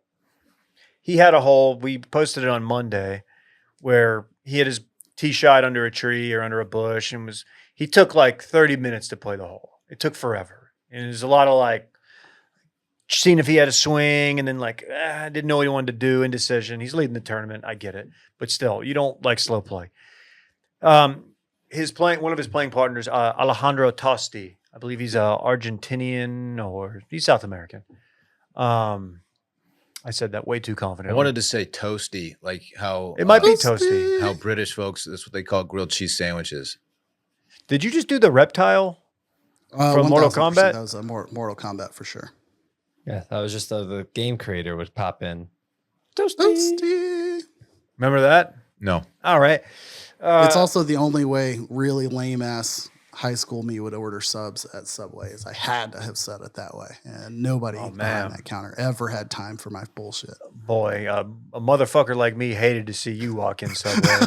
he had a hole. We posted it on Monday where he had his tee shot under a tree or under a bush and he took like 30 minutes to play the hole. It took forever. And there's a lot of like seeing if he had a swing and then like, didn't know what he wanted to do, indecision. He's leading the tournament. I get it. But still, you don't like slow play. One of his playing partners, Alejandro Tosti, I believe he's Argentinian or he's South American. I said that way too I confidently. wanted to say toasty, like how It might be toasty. how British folks, that's what they call grilled cheese sandwiches. Did you just do the reptile? From Mortal 1000%. Kombat? That was a Mortal Kombat for sure. Yeah. That was just the game creator would pop in. Toasty. Remember that? No. All right. It's also the only way really lame ass high school me would order subs at Subway is I had to have said it that way. And nobody man. behind that counter ever had time for my bullshit. Boy, a motherfucker like me hated to see you walk in Subway.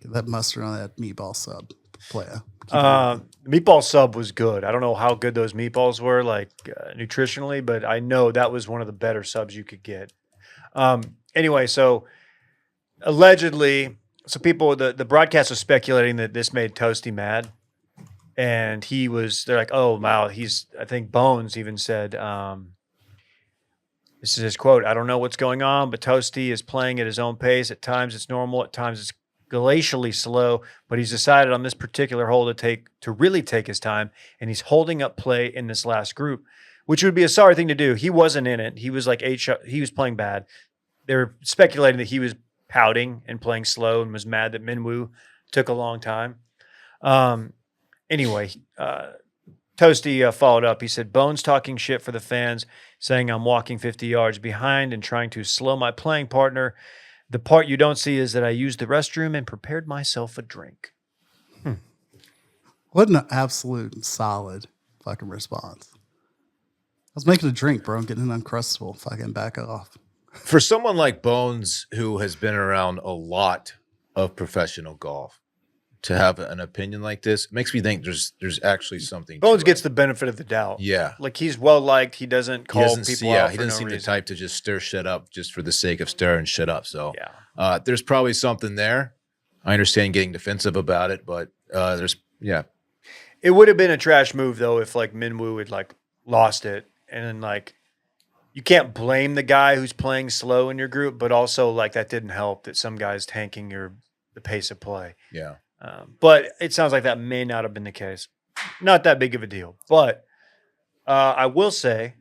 Get that mustard on that meatball sub, playa. The meatball sub was good. I don't know how good those meatballs were, like nutritionally, but I know that was one of the better subs you could get. Anyway, so allegedly, the broadcast was speculating that this made Toasty mad, and they're like, oh wow, I think Bones even said, this is his quote, "I don't know what's going on, but Toasty is playing at his own pace. At times it's normal, at times it's glacially slow, but he's decided on this particular hole to really take his time, and he's holding up play in this last group, which would be a sorry thing to do. He wasn't in it. He was like he was playing bad. They were speculating that he was pouting and playing slow and was mad that Minwoo took a long time. Anyway, Toasty followed up. He said, Bones talking shit for the fans, saying I'm walking 50 yards behind and trying to slow my playing partner. The part you don't see is that I used the restroom and prepared myself a drink. What an absolute solid fucking response. I was making a drink, bro. I'm getting an Uncrustable. Fucking back off. For someone like Bones, who has been around a lot of professional golf, to have an opinion like this makes me think there's actually something. Bones to gets it. the benefit of the doubt. Yeah. Like he's well liked. He doesn't call people out he for doesn't no seem reason. the type to just stir shit up just for the sake of stirring shit up. So Yeah. there's probably something there. I understand getting defensive about it, but It would have been a trash move though if like Minwoo had like lost it, and then like you can't blame the guy who's playing slow in your group, but also like that didn't help that some guy's tanking the pace of play. Yeah. But it sounds like that may not have been the case. Not that big of a deal. But I will say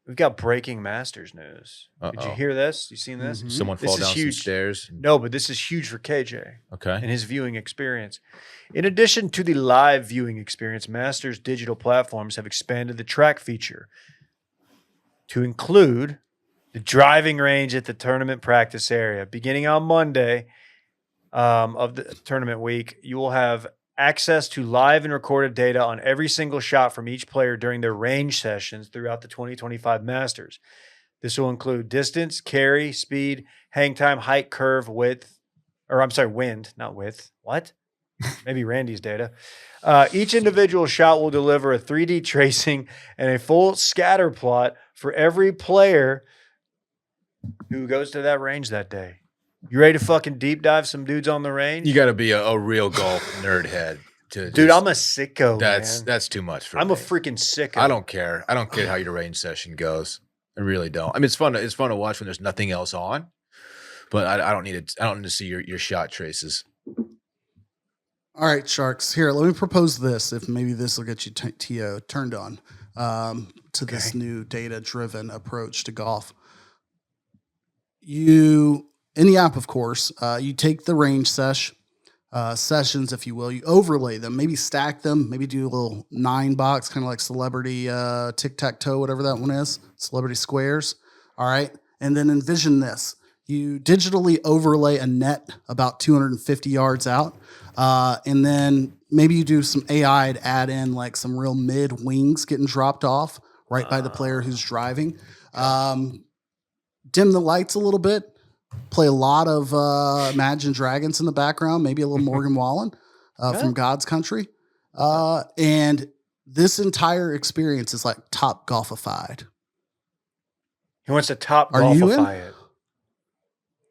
we've got breaking Masters news. Did you hear this? You seen this? Mhm. Someone This fall is down huge. some stairs. No, but this is huge for KJ Okay. and his viewing experience. In addition to the live viewing experience, Masters digital platforms have expanded the track feature to include the driving range at the tournament practice area. Beginning on Monday of the tournament week, you will have access to live and recorded data on every single shot from each player during their range sessions throughout the 2025 Masters. This will include distance, carry, speed, hang time, height, curve, wind, not width. What? Maybe Randy's data. Each individual shot will deliver a 3D tracing and a full scatter plot for every player who goes to that range that day. You ready to fucking deep dive some dudes on the range? You got to be a real golf nerd head to. Dude, just- I'm a sicko, man. that's too much for I'm me. a freaking sicko. I don't care. I don't care how your range session goes. I really don't. I mean, it's fun. It's fun to watch when there's nothing else on, but I don't need it. I don't need to see your shot traces. All right, Sharks. Here, let me propose this. If maybe this will get you turned on to this new data-driven approach to golf. You in the app, of course, you take the range sessions, if you will. You overlay them, maybe stack them, maybe do a little 9-box, kind of like Celebrity Tic-Tac-Toe, whatever that one is, Celebrity Squares. All right, and then envision this. You digitally overlay a net about 250 yards out. And then maybe you do some AI to add in like some real mid wings getting dropped off right by the player who's driving. Dim the lights a little bit. Play a lot of Imagine Dragons in the background. Maybe a little Morgan Wallen from God's Country. And this entire experience is like top golfified. He wants to top Are you in? golfify it.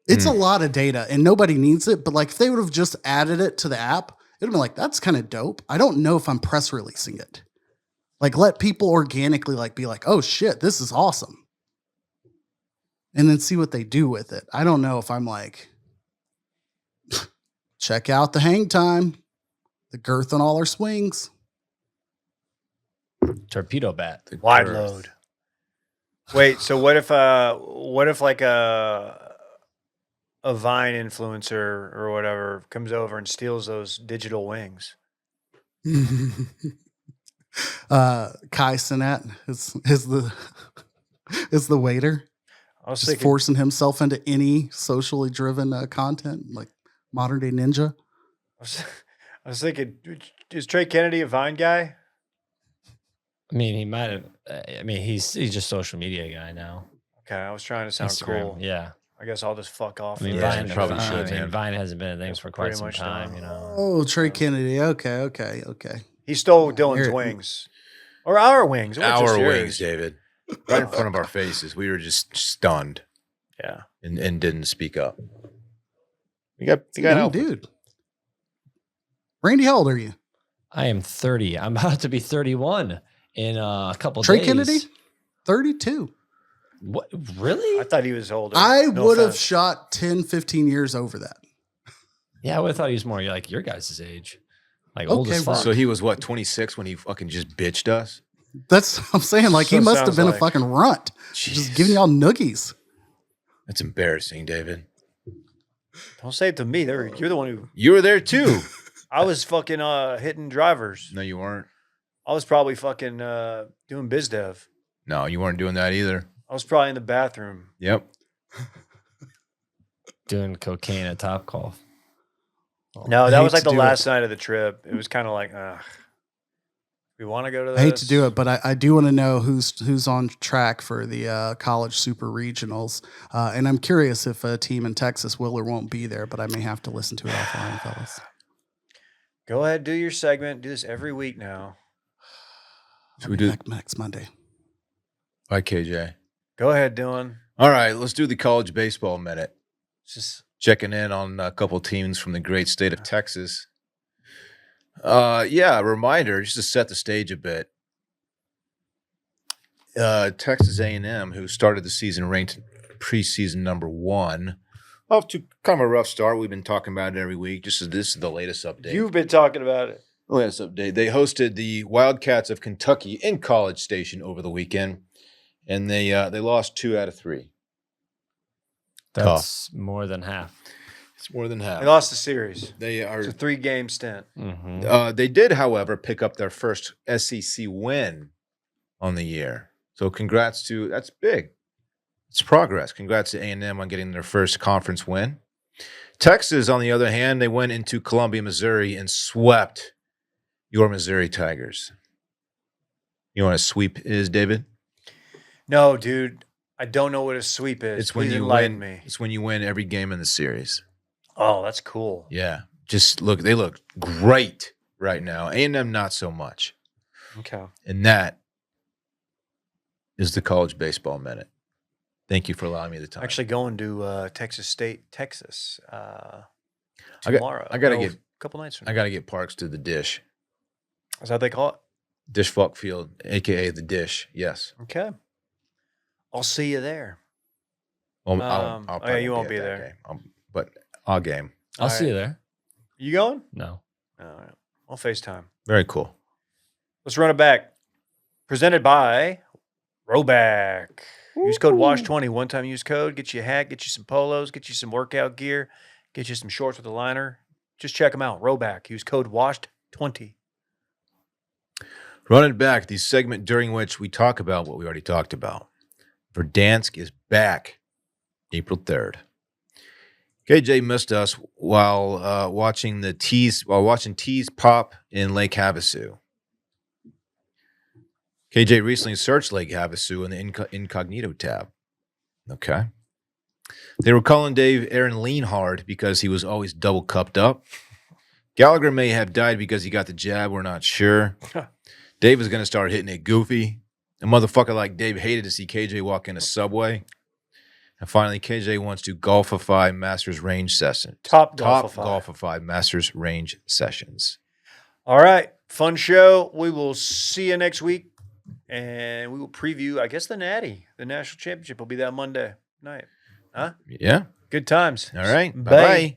It's a lot of data and nobody needs it. But like if they would have just added it to the app, it would have been like, that's kind of dope. I don't know if I'm press releasing it. Like let people organically like be like, oh shit, this is awesome. And then see what they do with it. I don't know if I'm like, check out the hang time, the girth on all our swings. Torpedo bat. Wide Girth. load. Wait, so what if like a Vine influencer or whatever comes over and steals those digital wings? Kai Cenat is the waiter. I was Just thinking, forcing himself into any socially driven content, like modern day ninja. I was thinking, is Trey Kennedy a Vine guy? I mean, he might have. I mean, he's just social media guy now. Okay, I was trying to sound Instagram, cool. yeah. I guess I'll just fuck off. I mean, for Yeah, that. Vine you probably Vine, should, I mean, man. Vine hasn't been a thing Guess for we're quite pretty some much time, done. you know. Oh, Trey Kennedy. Okay. He stole Yeah, Dylan's here- wings, or our wings. It wasn't just Our yours. wings, David, right in front of our faces. We were just stunned Yeah, and didn't speak up. you got Young help. dude. Randy, how old are you? I am 30. I'm about to be 31 in a couple Trey days. Kennedy? 32. What? Really? I thought he was older. I No would have offense. shot 10, 15 years over that. Yeah, I would have thought he was more like your guys' age. Like old Okay, as well, fuck. So he was what, 26 when he fucking just bitched us? That's what I'm saying. Like, he So must have sounds been a like- fucking runt. Just giving y'all noogies. That's embarrassing, David. Don't say it to me. You're the one who. You were there too. I was fucking hitting drivers. No, you weren't. I was probably fucking doing biz dev. No, you weren't doing that either. I was probably in the bathroom. Yep. Doing cocaine at Top Golf. No, I that hate was like to the do last night of the trip. It was kind of like, we want to go to this. I hate to do it, but I do want to know who's on track for the college super regionals. And I'm curious if a team in Texas will or won't be there, but I may have to listen to it offline, fellas. Go ahead, do your segment. Do this every week now. Should we do next Monday? Bye, KJ. Go ahead, Dylan. All right, let's do the college baseball minute. Just Checking in on a couple teams from the great state of Texas. Yeah, a reminder just to set the stage a bit. Texas A&M, who started the season ranked preseason number 1, off to kind of a rough start. We've been talking about it every week. Just as this is the latest update. you've been talking about it. The latest update. They hosted the Wildcats of Kentucky in College Station over the weekend, and they lost 2 out of 3. That's more than half. It's more than half. They lost the series. They are. It's a 3-game stint. Mm-hmm. They did, however, pick up their first SEC win on the year. So congrats to that's big. It's progress. Congrats to A&M on getting their first conference win. Texas, on the other hand, they went into Columbia, Missouri, and swept your Missouri Tigers. You know what a sweep is, David? No, dude. I don't know what a sweep is. It's when Please you enlighten win. me. It's when you win every game in the series. Oh, that's cool. Yeah, just look. They look great right now. A&M not so much. Okay. And that is the college baseball minute. Thank you for allowing me the time. Actually going to Texas State, Texas I tomorrow. gotta No, get- a couple nights from I now. got to get Parks to the dish. Is that what they call it? Dish Falk Field, a.k.a. the dish. Yes. Okay. I'll see you there. Well, Oh, yeah, probably you won't at be that there. game. But I'll game. I'll All see right. you there. You going? No. All right. I'll FaceTime. Very cool. Let's run it back. Presented by Roback. Use code WASH20. One-time use code. Get you a hat. Get you some polos. Get you some workout gear. Get you some shorts with a liner. Just check them out. Roback. Use code WASH20. Running back, the segment during which we talk about what we already talked about. Verdansk is back April 3rd. KJ missed us while watching tees pop in Lake Havasu. KJ recently searched Lake Havasu in the incognito tab. Okay. They were calling Dave Aaron lean hard because he was always double cupped up. Gallagher may have died because he got the jab. We're not sure. Dave is going to start hitting it goofy. A motherfucker like Dave hated to see KJ walk in a Subway. And finally, KJ wants to golfify Masters range sessions. Top golfify. golfify. Masters range sessions. All right. Fun show. We will see you next week. And we will preview, I guess, the Natty. The national championship will be that Monday night. Huh? Yeah. Good times. All right. Bye. Bye-bye.